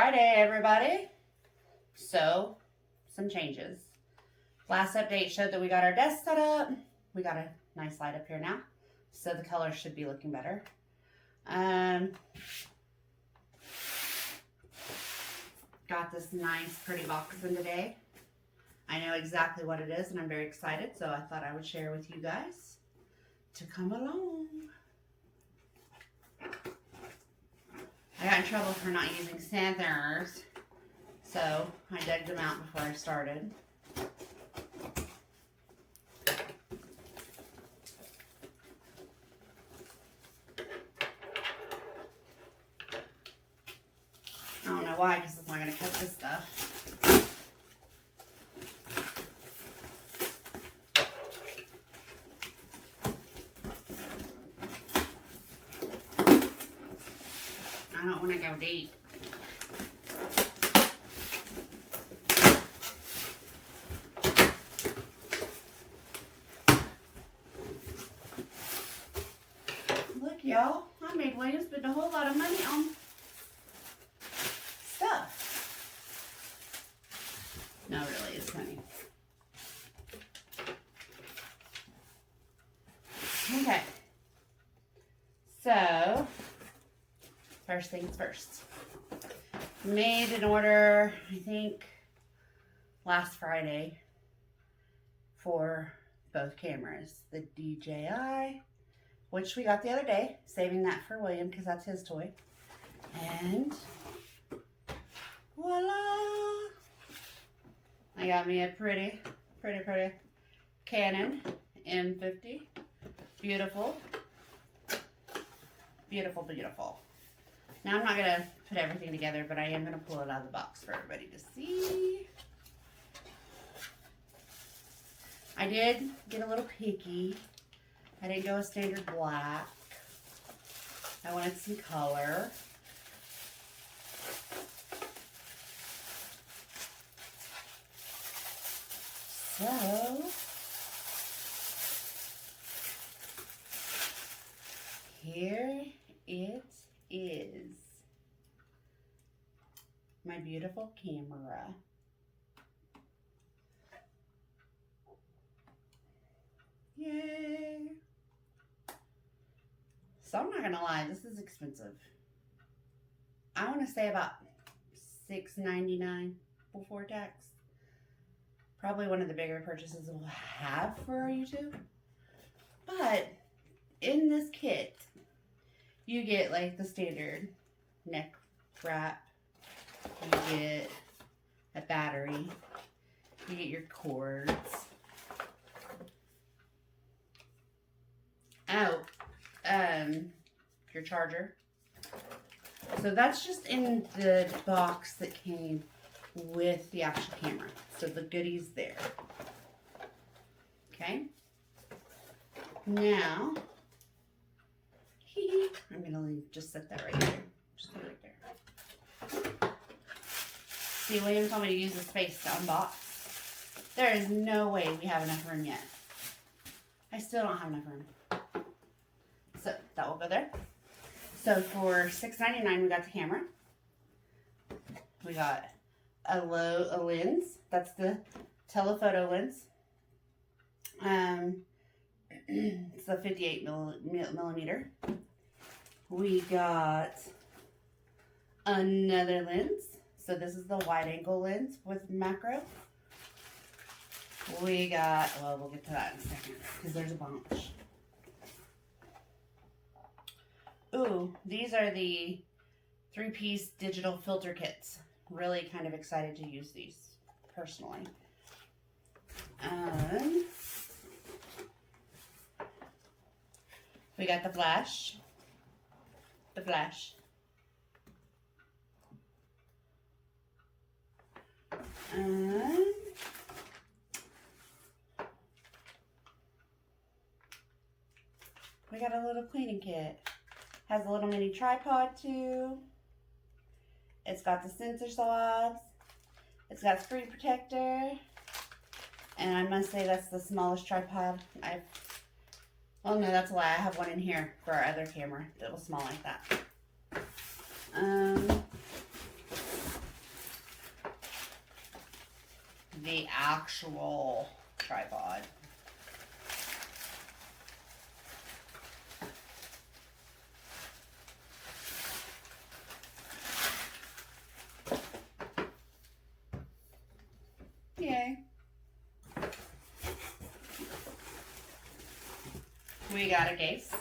Friday, everybody. So, some changes. Last update showed that we got our desk set up. We got a nice light up here now. So the color should be looking better. Got this nice, pretty box in today. I know exactly what it is and I'm very excited. So I thought I would share with you guys to come along. I got in trouble for not using sand thiners, so I dug them out before I started. I don't know why, because it's not going to cut this stuff. I don't want to go deep. Look, y'all, I made William spend a whole lot of money on stuff. No, really, it's funny. Okay. So, first things first. Made an order, I think, last Friday for both cameras. The DJI, which we got the other day, saving that for William because that's his toy. And voila! I got me a pretty Canon M50. Beautiful. Beautiful, beautiful. Now I'm not going to put everything together, but I am going to pull it out of the box for everybody to see. I did get a little picky. I didn't go with standard black. I wanted some color. So, here it is. My beautiful camera. Yay! So I'm not gonna lie, this is expensive. I want to say about $6.99 before tax. Probably one of the bigger purchases we'll have for our YouTube. But in this kit, you get like the standard neck wrap. You get a battery. You get your cords. Oh, your charger. So that's just in the box that came with the actual camera. So the goodies there. Okay. Now, I'm gonna just set that right there. Just put it right there. See, William told me to use the space to unbox. There is no way we have enough room yet. I still don't have enough room. So that will go there. So for $6.99 we got the camera. We got a lens. That's the telephoto lens. It's the 58 millimeter. We got another lens. So this is the wide angle lens with macro. We got, well, we'll get to that in a second because there's a bunch. Ooh, these are the 3-piece digital filter kits. Really kind of excited to use these personally. We got the flash. The flash. We got a little cleaning kit. Has a little mini tripod too. It's got the sensor swabs. It's got screen protector. And I must say that's the smallest tripod I've... Oh no, that's a lie. I have one in here for our other camera that was small like that. the actual tripod. Yay. We got a case.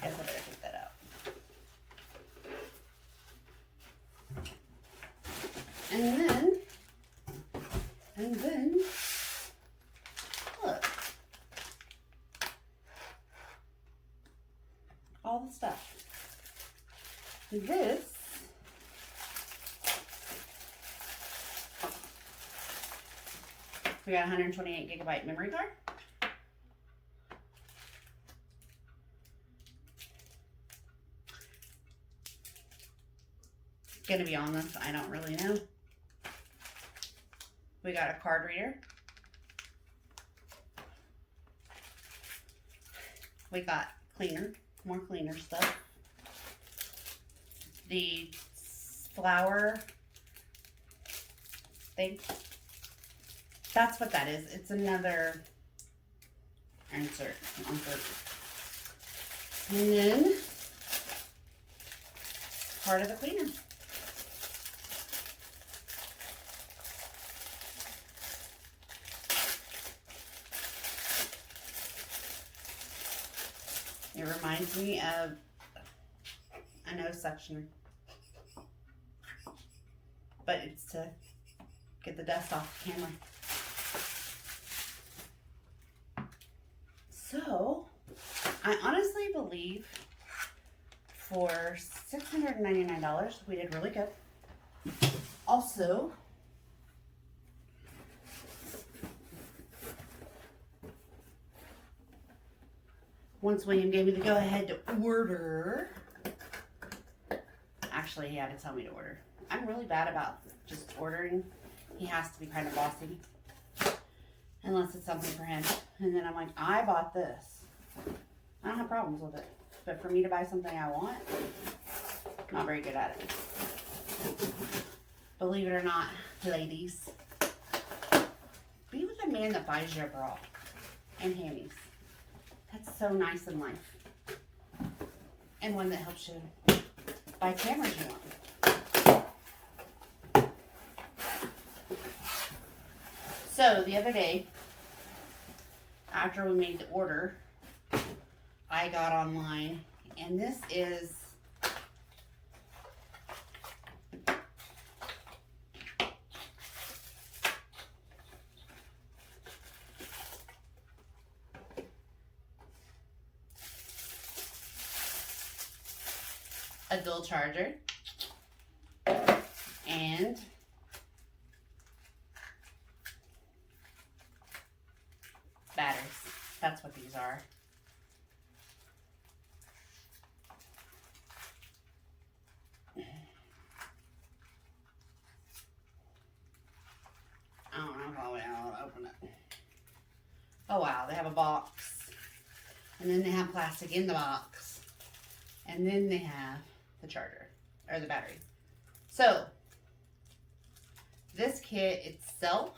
Guess I better take that out. And then, look. All the stuff. This we got a 128 gigabyte memory card. Gonna be on this, I don't really know. We got a card reader. We got cleaner, more cleaner stuff. The flower thing. That's what that is. It's another insert. And then part of the cleaner. It reminds me of a nose sectioner. But it's to get the dust off the camera. So, I honestly believe for $699, we did really good. Also, once William gave me the go-ahead to order, actually he had to tell me to order. I'm really bad about just ordering. He has to be kind of bossy. Unless it's something for him. And then I'm like, I bought this. I don't have problems with it. But for me to buy something I want, not very good at it. Believe it or not, ladies, be with a man that buys your bra and panties. That's so nice in life. And one that helps you buy cameras you want. So the other day, after we made the order, I got online, and this is a dual charger and batteries. That's what these are. I don't know if I'll be able to open it. Oh wow, they have a box. And then they have plastic in the box. And then they have the charger, or the battery. So, this kit itself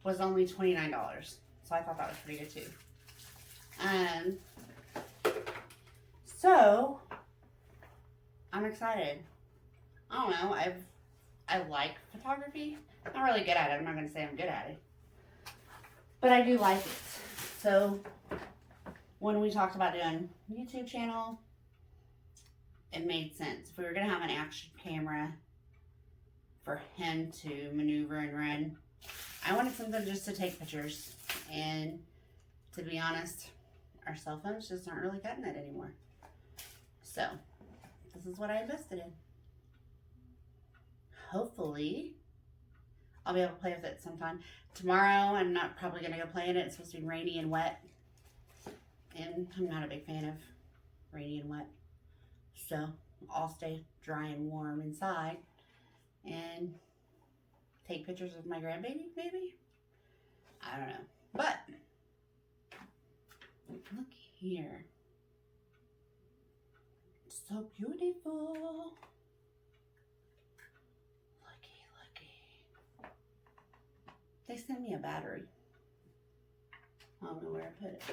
was only $29. So I thought that was pretty good too. So I'm excited. I don't know. I like photography. Not really good at it. I'm not going to say I'm good at it. But I do like it. So when we talked about doing a YouTube channel, it made sense. If we were going to have an action camera for him to maneuver and run, I wanted something just to take pictures. And to be honest, our cell phones just aren't really cutting it anymore. So this is what I invested in. Hopefully I'll be able to play with it sometime. Tomorrow I'm not probably going to go play in it. It's supposed to be rainy and wet. And I'm not a big fan of rainy and wet. So I'll stay dry and warm inside and take pictures of my grandbaby, maybe? I don't know. But Look here. So beautiful. Looky. They sent me a battery. I don't know where I put it.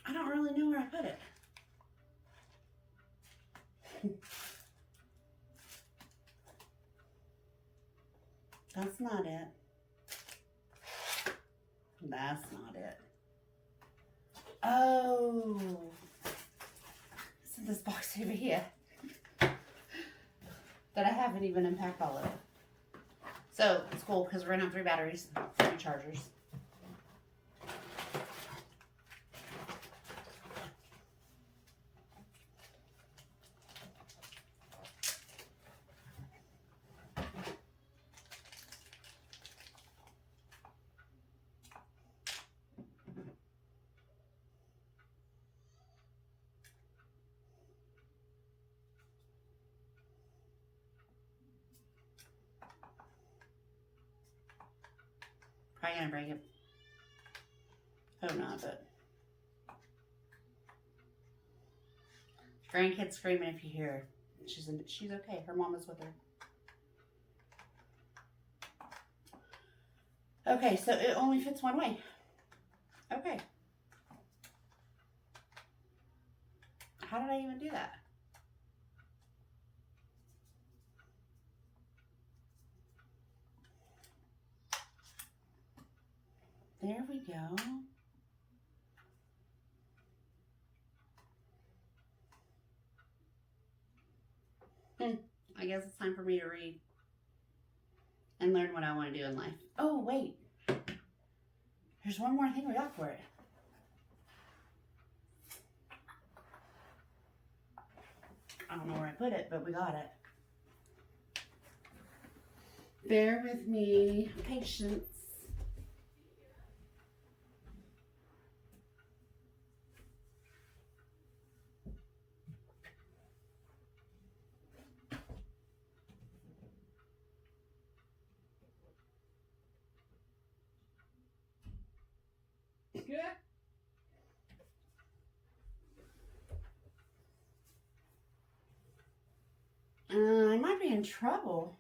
I don't really know where I put it. That's not it. That's not it. Oh, it's in this box over here that I haven't even unpacked all of it. So it's cool because we're gonna have 3 batteries, 3 chargers. Probably gonna break it. Hope not, but grandkid's screaming if you hear her. She's okay. Her mom is with her. Okay, so it only fits one way. Okay. How did I even do that? There we go. I guess it's time for me to read and learn what I want to do in life. Oh, wait. There's one more thing we got for it. I don't know where I put it, but we got it. Bear with me. Patience. Yeah. I might be in trouble.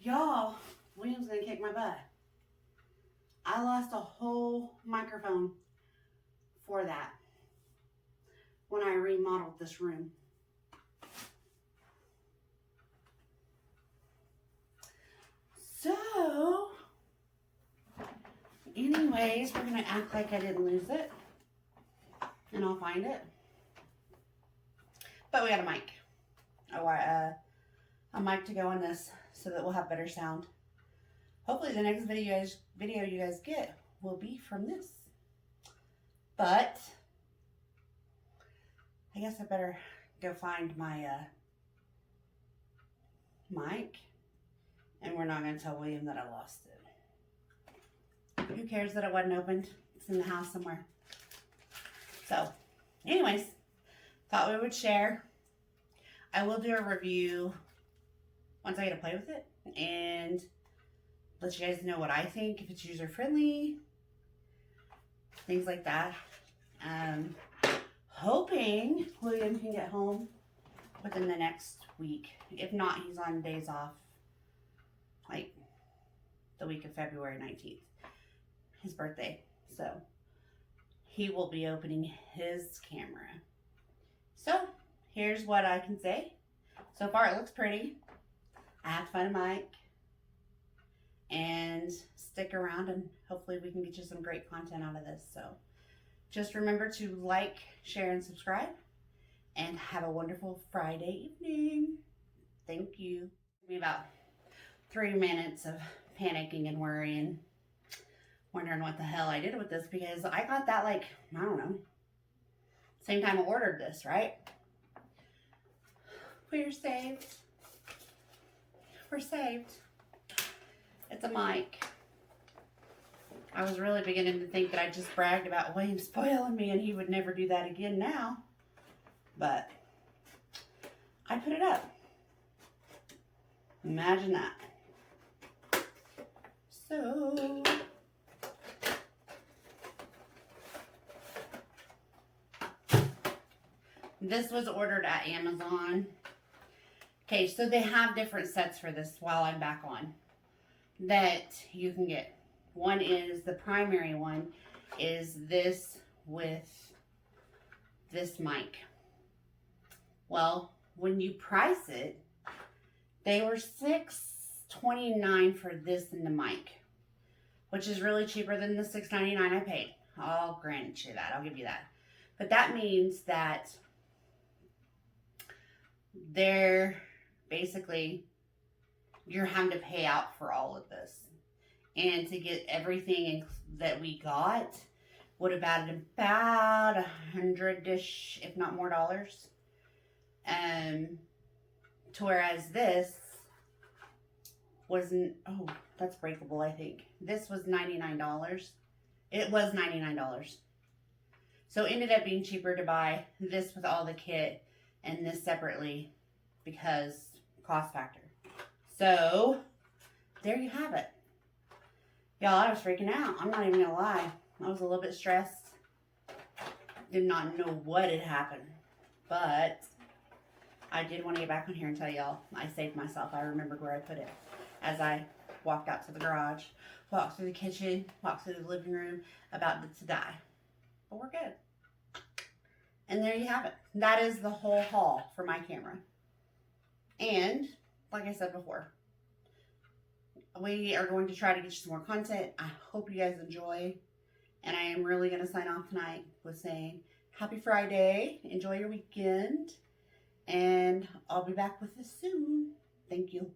Y'all, William's gonna kick my butt. I lost a whole microphone for that when I remodeled this room. So, anyways, we're gonna act like I didn't lose it, and I'll find it. But we got a mic, a mic to go on this, so that we'll have better sound. Hopefully, the next video you guys get will be from this. But I guess I better go find my mic, and we're not gonna tell William that I lost it. Who cares that it wasn't opened? It's in the house somewhere. So, anyways, thought we would share. I will do a review once I get to play with it and let you guys know what I think, if it's user friendly, things like that. hoping William can get home within the next week. If not, he's on days off, like the week of February 19th, his birthday. So he will be opening his camera. So here's what I can say. So far it looks pretty. I have to find a mic and stick around, and hopefully we can get you some great content out of this. So just remember to like, share, and subscribe, and have a wonderful Friday evening. Thank you. Give me about 3 minutes of panicking and worrying, wondering what the hell I did with this, because I got that, like, I don't know, same time I ordered this, right? We're saved. We're saved. It's a mic. I was really beginning to think that I just bragged about William spoiling me and he would never do that again now. But I put it up. Imagine that. So this was ordered at Amazon. Okay, so they have different sets for this while I'm back on that you can get. One is, the primary one is this with this mic. Well, when you price it, they were $6.29 for this and the mic, which is really cheaper than the $6.99 I paid. I'll grant you that. I'll give you that. But that means that they're basically, you're having to pay out for all of this. And to get everything that we got would have added about $100-ish, if not more, dollars. To whereas this wasn't, oh, that's breakable, I think. This was $99. It was $99. So it ended up being cheaper to buy this with all the kit and this separately because cost factor. So there you have it. Y'all, I was freaking out. I'm not even gonna lie. I was a little bit stressed. Did not know what had happened. But I did want to get back on here and tell y'all I saved myself. I remembered where I put it as I walked out to the garage, walked through the kitchen, walked through the living room, about to die. But we're good. And there you have it. That is the whole haul for my camera. And like I said before, we are going to try to get you some more content. I hope you guys enjoy. And I am really going to sign off tonight with saying happy Friday. Enjoy your weekend. And I'll be back with this soon. Thank you.